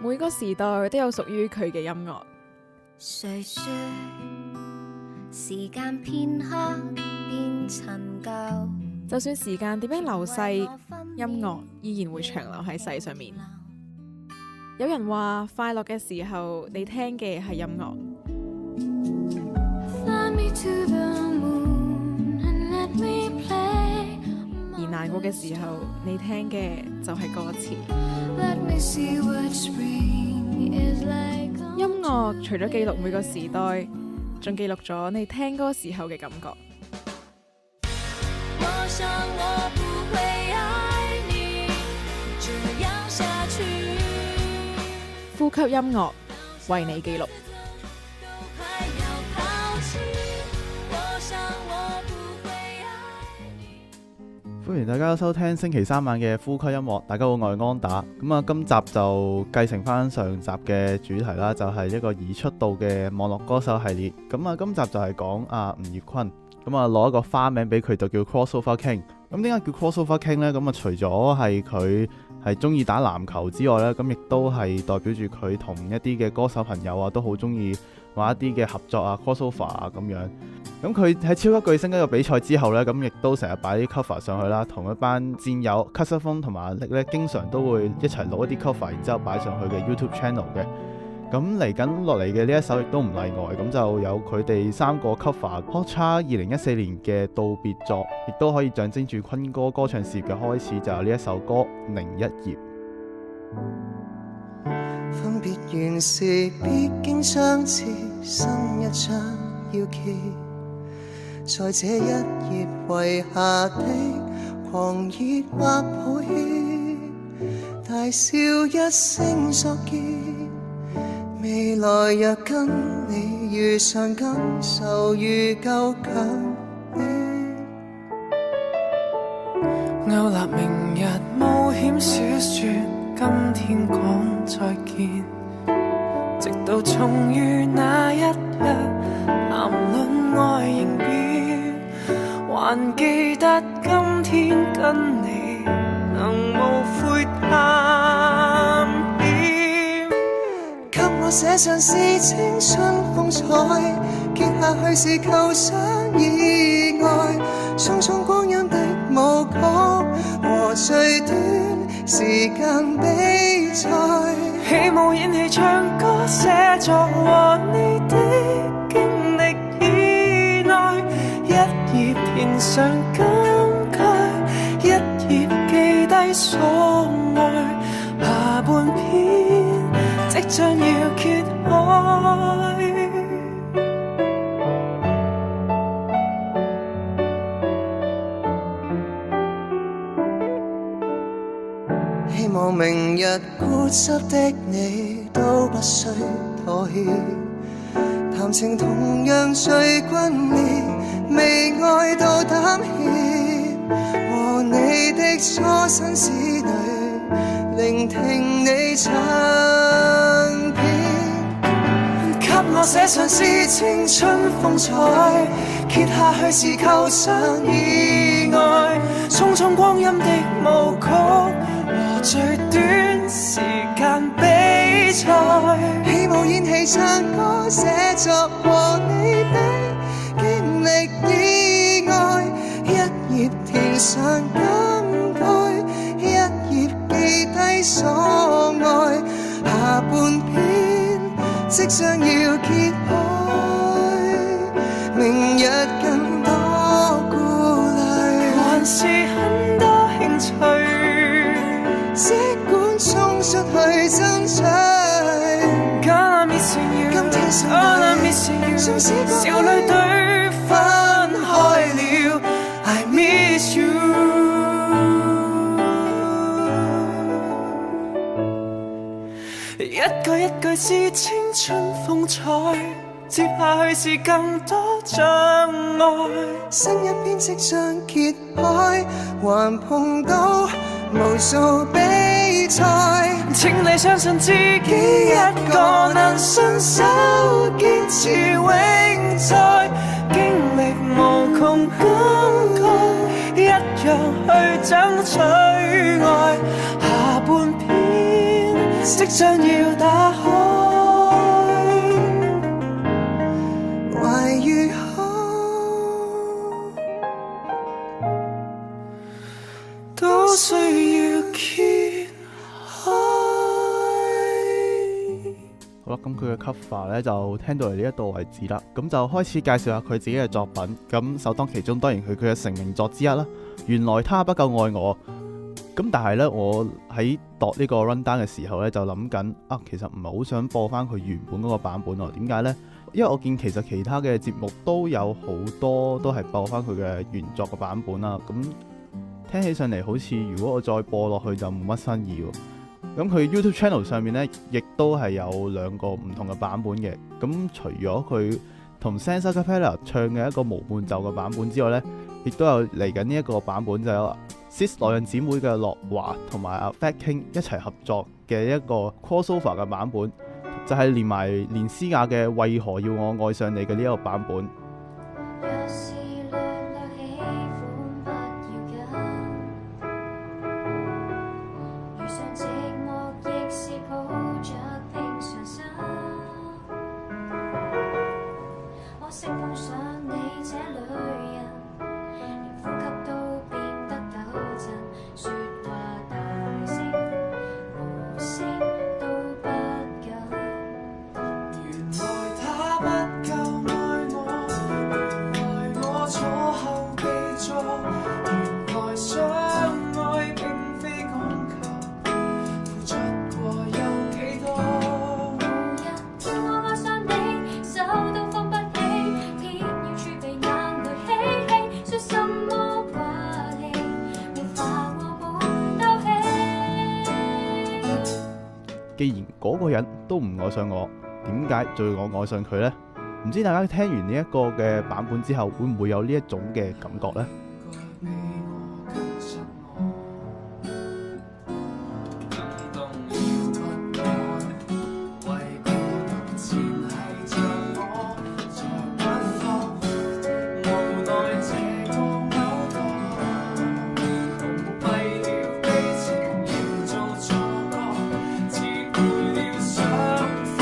每個時代都有屬於佢嘅音樂。誰說時間片刻變陳舊？就算時間點樣流逝，音樂依然會長留喺世上面。有人話快樂嘅時候，你聽嘅係音樂；而難過嘅時候，你聽嘅就係歌詞。音樂除咗記錄每個時代，仲記錄咗你聽歌時候嘅感覺。我想我不會愛你這樣下去。呼吸音樂，為你記錄。歡迎大家收聽星期三晚嘅呼吸音樂。大家好，我係安打。咁啊，今集就繼承翻上集嘅主題啦，就係一個已出道嘅網絡歌手系列。咁啊，今集就係講吳業坤。咁啊，攞一個花名俾佢，就叫 Crossover King。咁點解叫 Crossover King 呢？咁啊，除咗係佢係中意打籃球之外呢，咁亦都係代表住佢同一啲嘅歌手朋友啊，都好中意玩一啲嘅合作啊 crossover 啊咁樣。咁佢喺超級巨星一個比賽之後呢，咁亦都成日擺啲 cover 上去啦，同一班戰友 Cutterphone 同埋阿力呢，經常都會一齊攞一啲 cover，然之後擺上去嘅 YouTube channel 嘅。咁嚟緊落嚟嘅呢一首亦都唔例外，咁就有佢哋三個 cover。Hotcha 2014年嘅道別作，亦都可以象徵住坤哥歌唱事業嘅開始，就有呢一首歌《另一頁》。分別原是必經相似，新一章要揭，在這一頁遺下的狂熱或抱歉，大笑一聲作結。未來若跟你遇上，感受如舊強烈，勾勒明日冒險小說，今天講再見，直到重遇那一日，談論愛形變，還記得今天跟你能無悔談遍，給我寫上是青春風采，結下去是構想意外，匆匆光陰的舞曲和最短時間比賽，起舞演戲唱歌寫作和你的經歷以內，一頁填上感慨，一頁記低所愛，下半篇即將要揭開。希望明日固執的你都不需妥協，談情同樣最轟烈，未愛到膽怯，和你的初生之旅，聆聽你唱片，給我寫上是青春風采，揭下去是構想意外，匆匆光陰的舞曲和最短時間比賽，起舞演戲唱歌寫作和你的經歷以外，一頁填上感慨，一頁記低所愛，下半篇即將要揭開，明日更多顧慮，還是很多興趣，即管衝出去爭取。今天少女少女隊分開了 I miss you， 一句一句是青春風采，接下去是更多障礙，新一篇即將揭開，還碰到無數比賽，請你相信自己一個能信守堅持永在，經歷無窮感慨，一樣去爭取愛，下半篇即將要打開，懷如海，都需要揭開。好啦，咁佢嘅 cover 咧就聽到嚟呢一度為止啦，咁就開始介紹下佢自己嘅作品。咁首當其衝當然佢嘅成名作之一啦，原來他不夠愛我。咁但係呢，我喺度呢個 run down 嘅時候呢，就諗緊其實唔係好想播翻佢原本嗰個版本喎。點解呢？因為我見其實其他嘅節目都有好多都係播翻佢嘅原作嘅版本啦。咁聽起上嚟好似如果我再播落去就冇乜新意喎。咁佢 YouTube channel 上面呢，亦都係有2個唔同嘅版本嘅。咁除咗佢同 Senza Cappella 唱嘅一個無伴奏嘅版本之外呢，亦都有嚟緊呢一個版本就有Sis 來人姊妹嘅樂華同埋阿 Fat King 一齊合作嘅一個 crossover 嘅版本，就係連埋連詩雅嘅為何要我愛上你嘅呢一個版本。若是略略喜歡不要緊，遇上寂寞亦是抱着平常心，可惜碰上你這類人，連呼吸都變得抖震，說話大聲無聲都不敢。原來他不夠愛我，原來我坐後備座，原來相愛並非講求，付出過有幾多？無人叫我愛上你，手都放不起，偏要儲備眼淚嬉戲，說什麼掛氣，沒法我滿兜氣。既然嗰個人都唔愛上我，點解仲要我愛上佢呢？唔知大家聽完呢一個嘅版本之後，會唔會有呢一種嘅感覺呢？你我更失我，更動搖不安，為孤獨纏繫着我，在不放，無奈這個勾當，蒙蔽了悲情，營造錯覺，支配了雙方。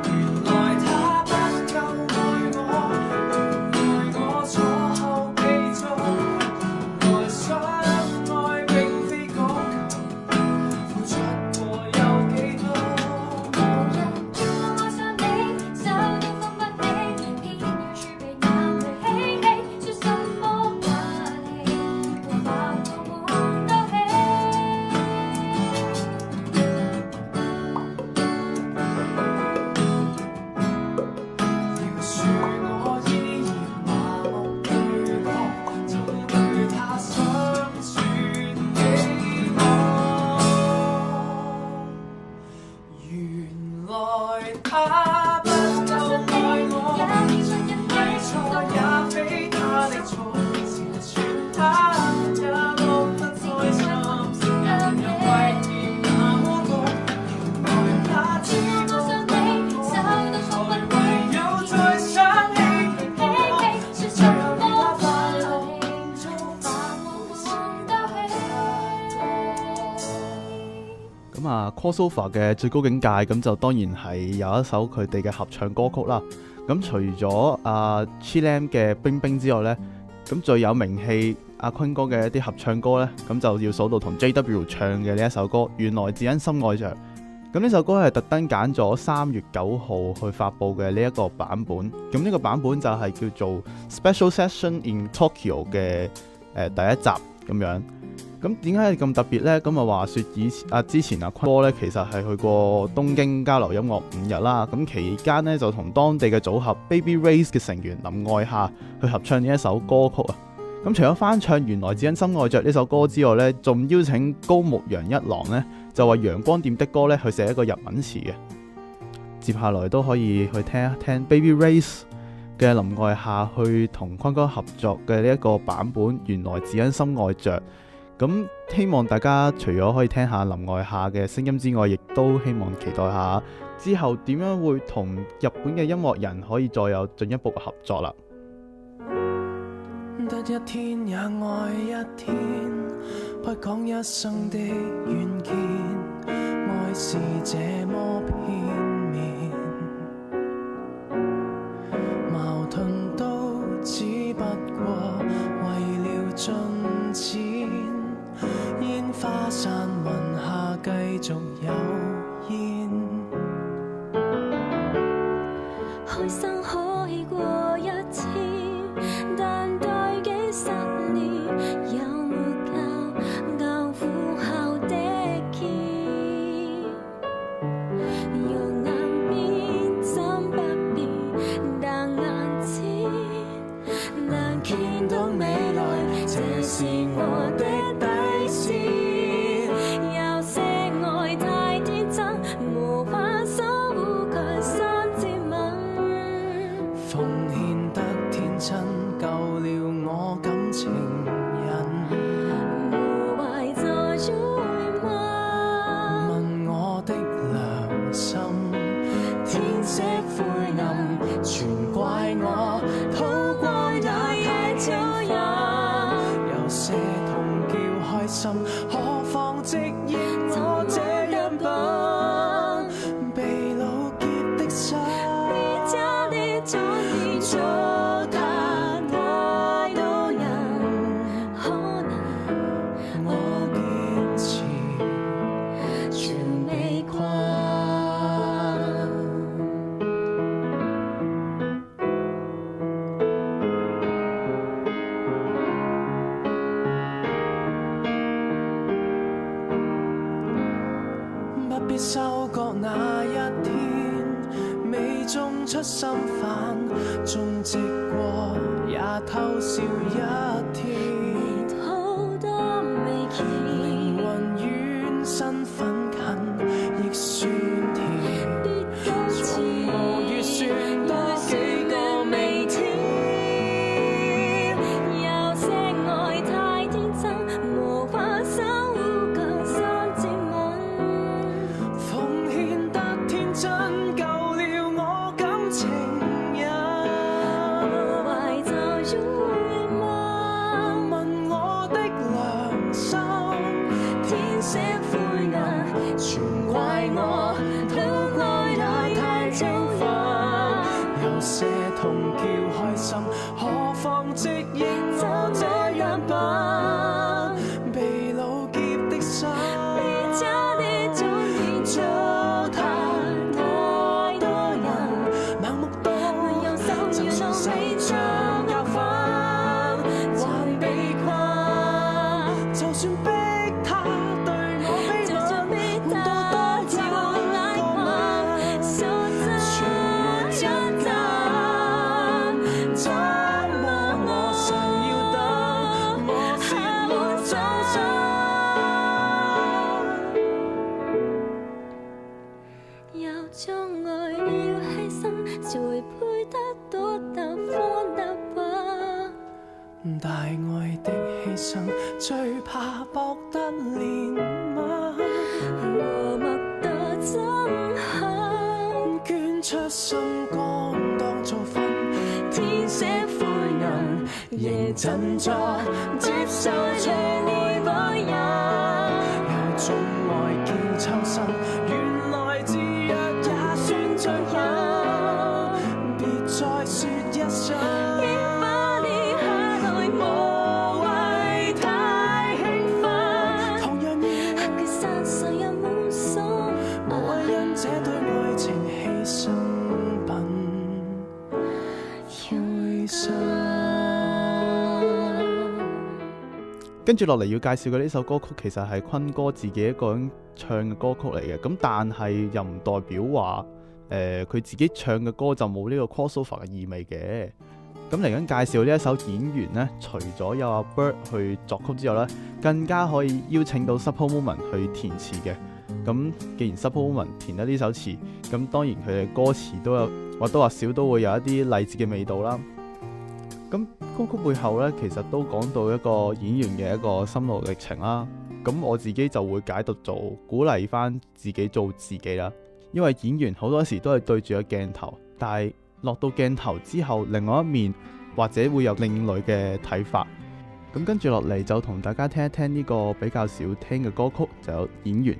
原來他不夠愛我，原來我坐後備座，原來相愛並非講求，付出過有幾多？無人叫我愛上你，手都放不起，偏要儲備眼淚嬉戲，說什麼掛氣，沒法我滿兜氣。要說我依然麻木對抗，怎對他相處幾多？原來他不夠愛我，對錯也非他的錯，前傳他也落得開心，讓人懷疑那麼多。原來他知我我唯有再想起我，最後變他快樂中咁crossover 嘅最高境界咁就當然係有一首佢哋嘅合唱歌曲啦。咁除咗Chilam 嘅冰冰之外呢，咁最有名氣阿坤哥嘅一啲合唱歌呢，咁就要數到同 JW 唱嘅呢一首歌《原來只因心愛着》。咁呢首歌係特登揀咗3月9號去發布嘅呢一個版本。咁呢個版本就係叫做 Special Session in Tokyo 嘅第一集咁樣。咁點解咁特別呢？咁話說之前阿坤哥呢，其實係去過東京交流音樂5日啦。咁期間呢，就同當地嘅組合 Baby Race 嘅成員林愛夏去合唱呢一首歌曲啊。咁除咗翻唱《原來只因心愛着》呢首歌之外呢，仲邀請高木陽一郎呢，就為陽光店的歌呢去寫一個日文詞嘅。接下來都可以去聽一聽 Baby Race 嘅林愛夏去同坤哥合作嘅呢一個版本《原來只因心愛着》。咁希望大家除咗可以聽下林愛夏嘅聲音之外，亦都希望期待下之後點樣會同日本嘅音樂人可以再有進一步嘅合作啦。得一天也愛一天，不講一生的遠見，愛這麼片面，矛盾都只不過為了進展，煙花散雲下繼續有煙，開心可以過一天，但對幾十年有沒有苦後的見？用眼邊怎不變，但眼前能見到未來，這是我的底線。有些愛太天真，無法守護佢身接吻。奉獻得天真，救了我感情人。無謂再追問，問我的良心，天色灰暗，全怪我，都怪那太清純。有些痛叫開心，何妨直認我這樣笨，被老劫的心，別家的早已做他太多人，可能我堅持全未困。不必收割那一天，未種出心煩，種植過也偷笑一天。好多未見，靈魂遠，身份近，亦酸甜。別糾纏，從無預算多幾個未天。有些愛太天真，無法守護佢身接吻。奉獻得天真，救了我感情人。無謂再追問，問我的良心，天色灰暗，全怪我，都怪那太清純。有些痛叫開心，何妨直認我這樣笨，被老劫的心，別家的早已做太多人，盲目到用手就算受盡教訓，還被困。就算逼他對我悲就算逼憫，換他到多一個吻，說全沒一人。怎麼我尚要等，磨蝕沒走盡。有種愛要犧牲，才配得到答方答吧。大愛的犧牲，最怕博得憐憫。和睦的憎恨，捐出心肝當做分，天色灰暗，認真作接受錯愛人。有種愛叫抽身，原來自若也算罪行。別再說一生，煙花跌下來無謂太興奮，同樣要佢散世也滿心無謂因這對愛情犧牲品灰心。跟住落嚟要介紹嘅呢首歌曲，其實係坤哥自己一個人唱嘅歌曲嚟嘅。咁但係又唔代表話佢自己唱嘅歌就冇呢個 crossover 嘅意味嘅。咁嚟緊介紹呢一首《演員》呢，除咗有阿 Bird 去作曲之後呢，更加可以邀請到 Supper Moment 去填詞嘅。咁既然 Supper Moment 填咗呢首詞，咁當然佢嘅歌詞都有或多或少都會有一啲勵志嘅味道啦。咁歌曲背後呢，其實都講到一個演員嘅一個心路歷程啦。咁我自己就會解讀做鼓勵翻自己做自己啦。因為演員好多時都係對住個鏡頭，但係落到鏡頭之後，另外一面或者會有另類嘅睇法。咁跟住落嚟就同大家聽一聽呢個比較少聽嘅歌曲，就有《演員》。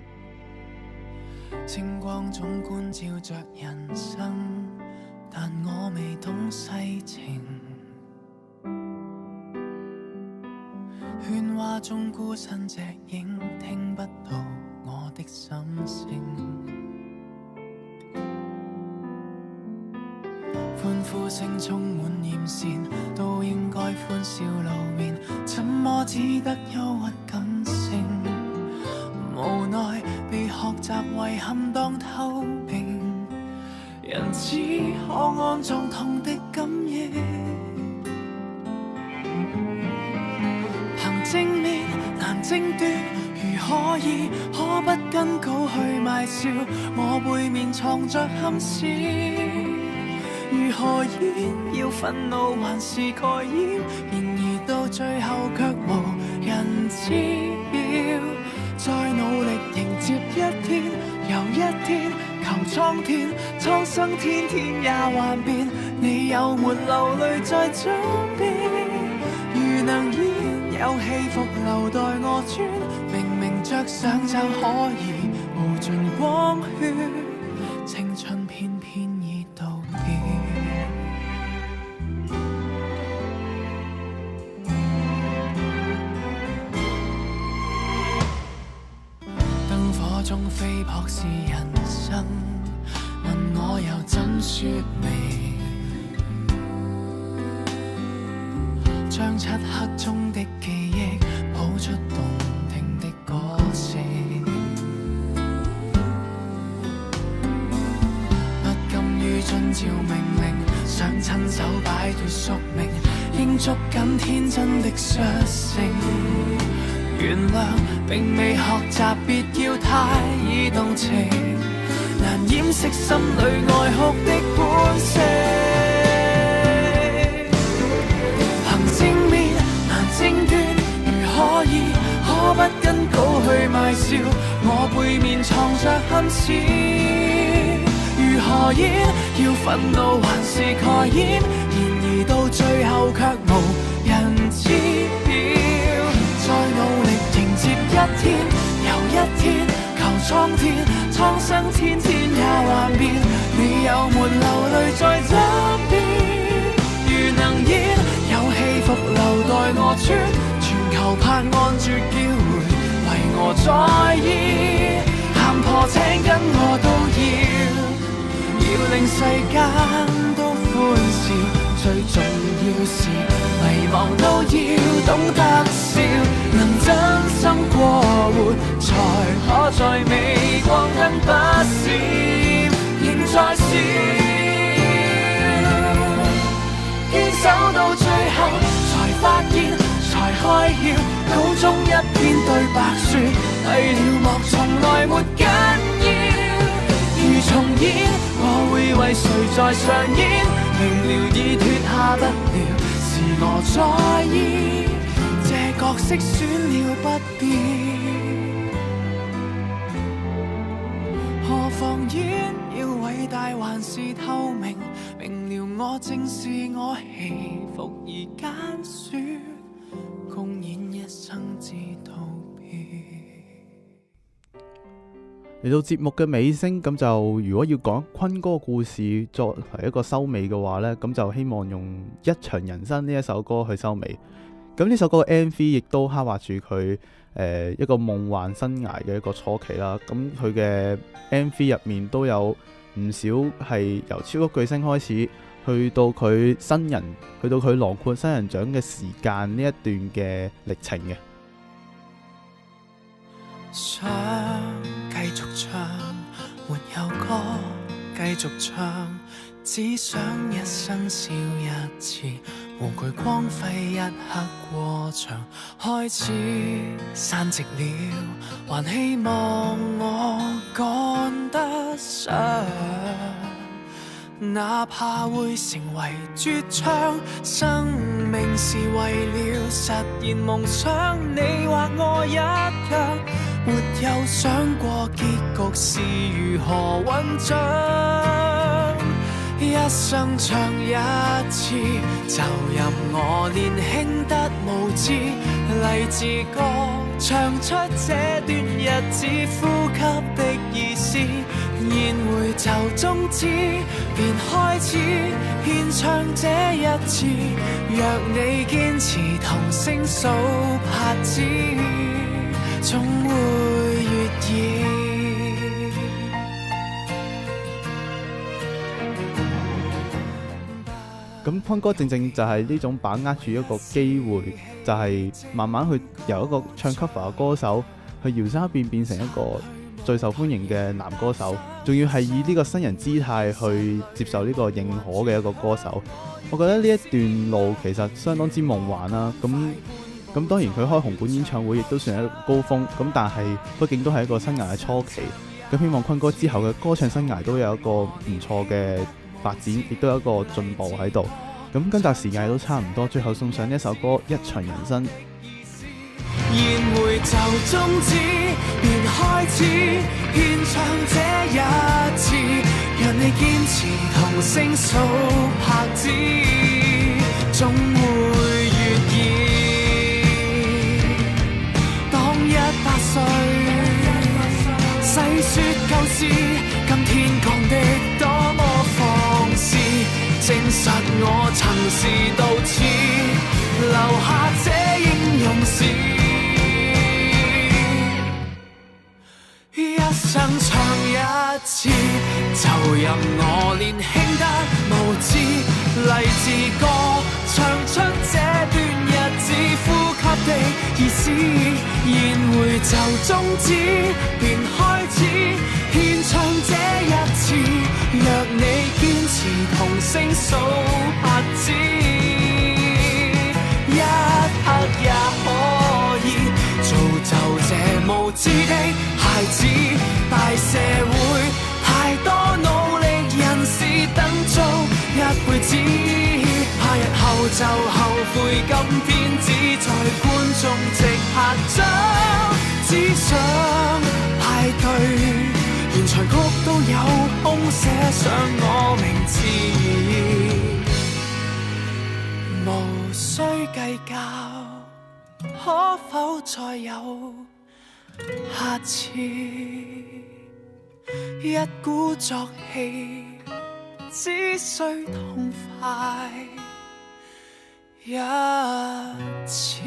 星光總觀照着人生，但我未懂世情。喧嘩中孤身隻影，聽不到我的心聲。歡呼聲充滿艷羨，都應該歡笑露面，怎麼只得憂鬱感性？無奈被學習遺憾當透明，人只可安葬痛的感應。憑正面難爭端，如可以可不跟稿去賣笑，我背面藏着憾事。如何演？要憤怒還是蓋掩？然而到最後卻無人知曉。再努力迎接一天又一天，求蒼天蒼生天天也幻變。你有沒流淚在嘴邊？如能演，有戲服留待我穿。明明着上就可以無盡光圈，青春偏偏已道別。燈火中飛撲是人生，問我又怎說明？將漆黑中的記憶譜出動聽的歌聲，不甘於遵照命令，想親手擺脫宿命，應捉緊天真的率性。原諒並未學習，別要太易動情，難掩飾心裏愛哭的本性。憑正面難爭端，如可以可不跟稿去賣笑，我背面藏着憾事。如何演？要憤怒還是蓋掩？然而到最後卻無人知曉。再努力迎接一天又一天，求蒼天蒼生天天也幻變。你有沒流淚在枕邊？如能演，有戲服留待我穿。全球盼按住叫回，為我在意。喊破請跟我都要令世間都歡笑。最重要是迷茫都要懂得笑，能真心過活，才可在微光燈不閃，仍在笑。堅守到最後，才發現，才開竅，稿中一篇對白說，閉了幕從來沒緊要。如重演，我會為誰在上演？明了已脫下不了，是我在意，這角色選了不變。何妨演？要偉大還是透明？明了我正是我，戲服而揀選，共演一生至道別。嚟到節目嘅尾聲，咁就如果要講坤哥故事作為一個收尾嘅話呢，咁就希望用一場人生呢一首歌去收尾。咁呢首歌嘅 MV 亦都刻畫住佢一個夢幻生涯嘅一個初期啦。咁佢嘅 MV 入面都有唔少係由超級巨星開始，去到佢新人，去到佢囊括新人獎嘅時間呢一段嘅歷程嘅。想繼續唱，沒有歌繼續唱，只想一生笑一次，無懼光輝一刻過場。開始散席了，還希望我趕得上，哪怕會成為絕唱。生命是為了實現夢想，你或我一樣，沒有想過結局是如何醞釀。一生唱一次，就任我年輕得無知，勵志歌唱出這段日子呼吸的意思，宴會就終止，便開始獻唱這一次。若你堅持同聲數拍子，總會悅耳。咁坤哥正正就係呢種把握住一個機會，就係慢慢去由一個唱 cover 嘅歌手去搖身一變成一個最受歡迎嘅男歌手，仲要係以呢個新人姿態去接受呢個認可嘅一個歌手。我覺得呢一段路其實相當之夢幻啦。咁當然佢開紅館演唱會亦都算係一個高峰，咁但係畢竟都係一個生涯嘅初期。咁希望坤哥之後嘅歌唱生涯都有一個唔錯嘅發展，亦都有一個進步喺度。咁今集時間都差唔多，最後送上呢一首歌《一場人生》。宴會就終止，便開始獻唱這一次，讓你堅持同聲數拍子，總會悅耳。當18歲，細說舊事，今天講的多麼放肆，證實我曾是到此，留下這英勇史。一生唱一次，就任我年輕得無知，勵志歌唱出這段日子呼吸的意思。宴會就終止，便開始獻唱這一次，若你堅持同聲數拍子，一刻也可以造就這無知的孩子。大社會太多努力人士等做一輩子，怕日後就後悔，今天只在觀眾席拍掌，只想派對，連場曲都有空寫上我名字，無需計較，可否再有下次？一鼓作氣，只需痛快一次。